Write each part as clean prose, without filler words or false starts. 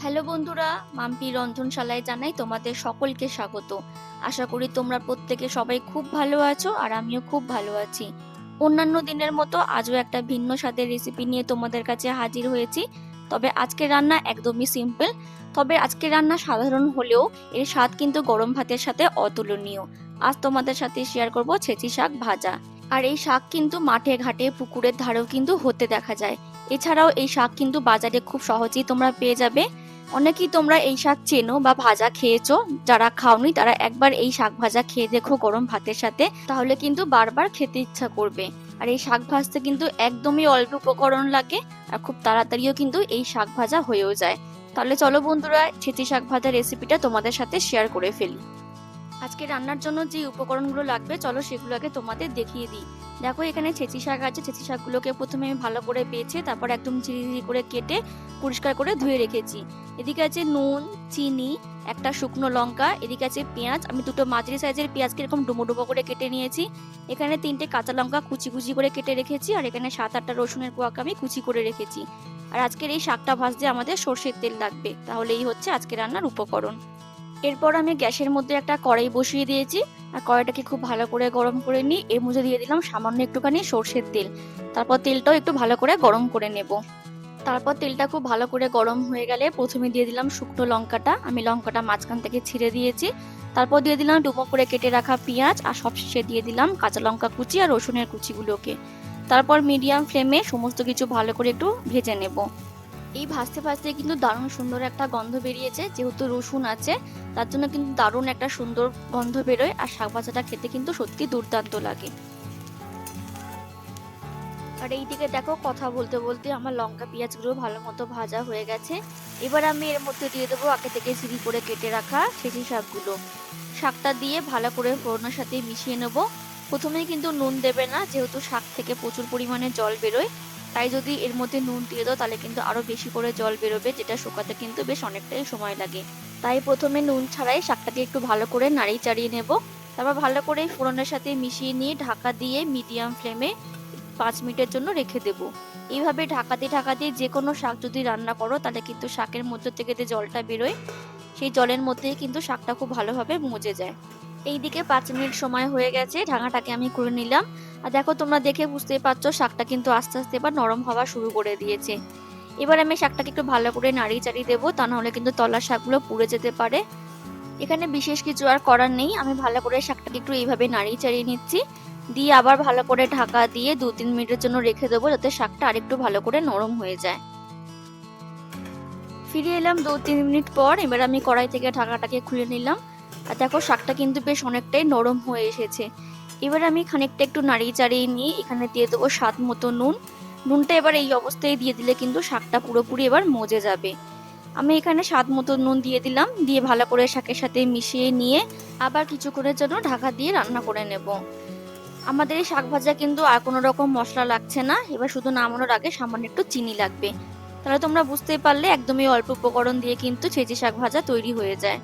Hello বন্ধুরা, মাম্পি রন্ধনশালায় জানাই তোমাদের সকলকে স্বাগত। আশা করি তোমরা প্রত্যেকে সবাই খুব ভালো আছো আর আমিও খুব ভালো আছি। অন্যান্য দিনের মতো আজও একটা ভিন্ন স্বাদের রেসিপি নিয়ে তোমাদের কাছে হাজির হয়েছি। তবে আজকের রান্না একদমই সিম্পল। তবে আজকের রান্না সাধারণ হলেও এর স্বাদ কিন্তু গরম ভাতের সাথে অতুলনীয়। আজ তোমাদের সাথে শেয়ার করব ছেঁচি শাক ভাজা। আর এই শাক কিন্তু মাঠে ঘাটে পুকুরের ধারেও কিন্তু হতে দেখা যায়। এছাড়াও এই শাক কিন্তু বাজারে খুব সহজেই তোমরা পেয়ে যাবে। অনেকেই তোমরা এই শাক চেনো বা ভাজা খেয়েছো, যারা খাওনি তারা একবার এই শাক ভাজা খেয়ে দেখো গরম ভাতের সাথে, তাহলে কিন্তু বারবার খেতে ইচ্ছা করবে। আর এই শাক ভাজতে কিন্তু একদমই অল্প উপকরণ লাগে আর খুব তাড়াতাড়িও কিন্তু এই শাক ভাজা হয়েও যায়। তাহলে চলো বন্ধুরা, ছেঁচি শাক ভাজা রেসিপিটা তোমাদের সাথে শেয়ার করে ফেলি। আজকে রান্নার জন্য যে উপকরণগুলো লাগবে চলো সেগুলোকে তোমাদের দেখিয়ে দিই। দেখো এখানে ছেঁচি শাক আছে। ছেঁচি শাকগুলোকে প্রথমে আমি ভালো করে বেছে তারপর একদম ঝিরিঝিরি করে কেটে পরিষ্কার করে ধুয়ে রেখেছি। এদিকে আছে নুন, চিনি, একটা শুকনো লঙ্কা, এদিকে আছে পেঁয়াজ। আমি দুটো মাঝারি সাইজের পেঁয়াজকে এরকম ডুমো ডুমো করে কেটে নিয়েছি। এখানে 3টে কাঁচা লঙ্কা কুচি কুচি করে কেটে রেখেছি আর এখানে 7-8টা রসুনের কোয়াকে আমি কুচি করে রেখেছি। আর আজকের এই শাকটা ভাজতে আমাদের সর্ষের তেল লাগবে, তাহলে এই হচ্ছে আজকে রান্নার উপকরণ। এরপর আমি গ্যাসের মধ্যে একটা কড়াই বসিয়ে দিয়েছি আর কড়াইটাকে খুব ভালো করে গরম করে নিই। এর মধ্যে দিয়ে দিলাম সামান্য একটুখানি সর্ষের তেল। তারপর তেলটাও একটু ভালো করে গরম করে নেব। তারপর তেলটা খুব ভালো করে গরম হয়ে গেলে প্রথমে দিয়ে দিলাম শুকনো লঙ্কাটা। আমি লঙ্কাটা মাঝখান থেকে ছিঁড়ে দিয়েছি। তারপর দিয়ে দিলাম ডুমো করে কেটে রাখা পেঁয়াজ আর সবশেষে দিয়ে দিলাম কাঁচা লঙ্কা কুচি আর রসুনের কুচিগুলোকে। তারপর মিডিয়াম ফ্লেমে সমস্ত কিছু ভালো করে একটু ভেজে নেব। এই ভাজতে ভাজতে কিন্তু দারুণ সুন্দর একটা গন্ধ বেরিয়েছে। যেহেতু রসুন আছে তার জন্য কিন্তু দারুণ একটা সুন্দর গন্ধ বেরোয় আর শাক ভাজাটা খেতে কিন্তু সত্যি দুর্দান্ত লাগে। আর এইদিকে দেখো কথা বলতে বলতে আমার লঙ্কা পেঁয়াজগুলো ভালো মতো ভাজা হয়ে গেছে। এবার আমি এর মধ্যে দিয়ে দেবো আগে থেকে ঝিরি করে কেটে রাখা ছেঁচি শাকগুলো। শাকটা দিয়ে ভালো করে ফোড়নের সাথে মিশিয়ে নেব। প্রথমেই কিন্তু নুন দেবে না, যেহেতু শাক থেকে প্রচুর পরিমাণে জল বেরোয়। তাই যদি এর মধ্যে নুন দিয়ে দাও তাহলে কিন্তু আরো বেশি করে জল বেরোবে, যেটা শুকাতে কিন্তু বেশ অনেকটাই সময় লাগে। তাই প্রথমে নুন ছাড়াই শাকটাকে একটু ভালো করে নাড়িয়ে চাড়িয়ে নেব। তারপর ভালো করে ফোড়নের সাথে মিশিয়ে নিয়ে ঢাকা দিয়ে মিডিয়াম ফ্লেমে 5 মিনিটের জন্য রেখে দেব। এইভাবে ঢাকাতে ঢাকাতে যে কোনো শাক যদি রান্না করো তাহলে কিন্তু শাকের মধ্যে থেকে যে জলটা বেরোয় সেই জলের মধ্যেই কিন্তু শাকটা খুব ভালোভাবে মজে যায়। এইদিকে 5 মিনিট সময় হয়ে গেছে, ঢাকাটাকে আমি খুলে নিলাম। আর দেখো তোমরা দেখে বুঝতেই পারছো শাকটা কিন্তু আস্তে আস্তে এবার নরম হওয়া শুরু করে দিয়েছে। এবার আমি শাকটাকে একটু ভালো করে নাড়িয়ে চাড়িয়ে দেবো, তা নাহলে কিন্তু তলার শাকগুলো পুড়ে যেতে পারে। এখানে বিশেষ কিছু আর করার নেই, আমি ভালো করে শাকটাকে একটু এইভাবে নাড়িয়ে চাড়িয়ে নিচ্ছি। দিয়ে আবার ভালো করে ঢাকা দিয়ে 2-3 মিনিটের জন্য রেখে দেবো, যাতে শাকটা আরেকটু ভালো করে নরম হয়ে যায়। ফিরে এলাম 2-3 মিনিট পর। এবার আমি কড়াই থেকে ঢাকাটাকে খুলে নিলাম। আর দেখো শাকটা কিন্তু বেশ অনেকটাই নরম হয়ে এসেছে। এবার আমি খানিকটা একটু নাড়িয়ে চাড়িয়ে নিয়ে এখানে দিয়ে দেবো স্বাদ মতো নুন। নুনটা এবার এই অবস্থায় দিয়ে দিলে কিন্তু শাকটা পুরোপুরি এবার মজে যাবে। আমি এখানে স্বাদ মতো নুন দিয়ে দিলাম, দিয়ে ভালো করে শাকের সাথে মিশিয়ে নিয়ে আবার কিছুক্ষণের জন্য ঢাকা দিয়ে রান্না করে নেব। আমাদের এই শাক ভাজা কিন্তু আর কোনো রকম মশলা লাগছে না। এবার শুধু নামানোর আগে সামান্য একটু চিনি লাগবে। তাহলে তোমরা বুঝতেই পারলে একদমই অল্প উপকরণ দিয়ে কিন্তু ছেঁচি শাক ভাজা তৈরি হয়ে যায়।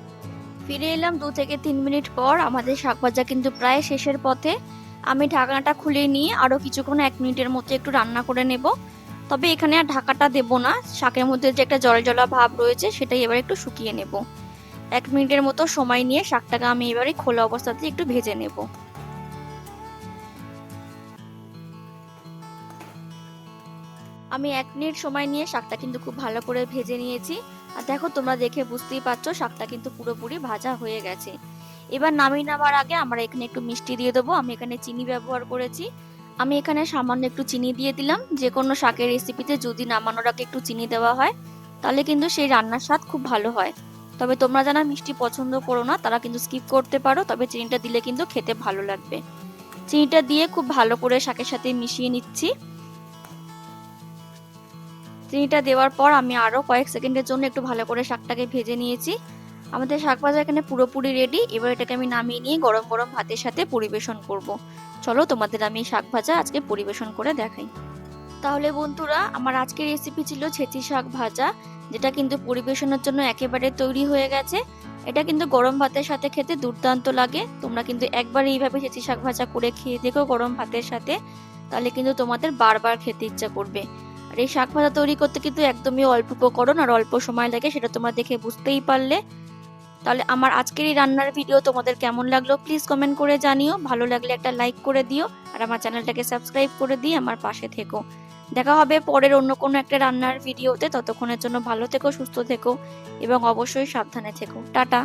ফিরে এলাম 2 থেকে 3 মিনিট পর। আমাদের শাক ভাজা কিন্তু প্রায় শেষের পথে। আমি ঢাকনাটা খুলে নিয়ে আরো কিছুক্ষণ 1 মিনিটের মতো একটু রান্না করে নেব। তবে এখানে আর ঢাকাটা দেব না, শাকের মধ্যে যে একটা জল জলা ভাব রয়েছে সেটাই এবার একটু শুকিয়ে নেব। 1 মিনিটের মতো সময় নিয়ে শাকটাকে আমি এবারে খোলা অবস্থাতে একটু ভেজে নেব। আমি 1 মিনিট সময় নিয়ে শাকটা কিন্তু খুব ভালো করে ভেজে নিয়েছি। আর দেখো তোমরা দেখে বুঝতেই পারছো শাকটা কিন্তু পুরোপুরি ভাজা হয়ে গেছে। এবার নামিয়ে নেওয়ার আগে আমরা এখানে একটু মিষ্টি দিয়ে দেবো। আমি এখানে চিনি ব্যবহার করেছি। আমি এখানে সামান্য একটু চিনি দিয়ে দিলাম। যে কোনো শাকের রেসিপিতে যদি নামানোর আগে একটু চিনি দেওয়া হয় তাহলে কিন্তু সেই রান্নার স্বাদ খুব ভালো হয়। তবে তোমরা যারা মিষ্টি পছন্দ করো না তারা কিন্তু স্কিপ করতে পারো, তবে চিনিটা দিলে কিন্তু খেতে ভালো লাগবে। চিনিটা দিয়ে খুব ভালো করে শাকের সাথে মিশিয়ে নিচ্ছি। চিনিটা দেওয়ার পর আমি আরো কয়েক সেকেন্ডের জন্য একটু ভালো করে শাকটাকে ভেজে নিয়েছি। আমাদের শাক ভাজা এখানে পুরোপুরি রেডি। এবার এটাকে আমি নামিয়ে নিয়ে গরম গরম ভাতের সাথে পরিবেশন করব। চলো তোমাদের আমি শাক ভাজা আজকে পরিবেশন করে দেখাই। তাহলে বন্ধুরা, আমার আজকের রেসিপি ছিল ছেঁচি শাক ভাজা, যেটা কিন্তু পরিবেশনের জন্য একেবারে তৈরি হয়ে গেছে। এটা কিন্তু গরম ভাতের সাথে খেতে দুর্দান্ত লাগে। তোমরা কিন্তু একবার এইভাবে ছেঁচি শাক ভাজা করে খেয়ে দেখো গরম ভাতের সাথে, তাহলে কিন্তু তোমাদের বারবার খেতে ইচ্ছা করবে। আর এই শাক ভাজা তৈরি করতে কিন্তু একদমই অল্প উপকরণ আর অল্প সময় লাগে, সেটা তোমরা দেখে বুঝতেই পারলে। তাহলে আমার আজকের এই রান্নার ভিডিও তোমাদের কেমন লাগলো প্লিজ কমেন্ট করে জানিও। ভালো লাগলে একটা লাইক করে দিও আর আমার চ্যানেলটাকে সাবস্ক্রাইব করে দিয়ে আমার পাশে থেকো। দেখা হবে পরের অন্য কোনো একটা রান্নার ভিডিওতে। ততক্ষণের জন্য ভালো থেকো, সুস্থ থেকো এবং অবশ্যই সাবধানে থেকো। টাটা।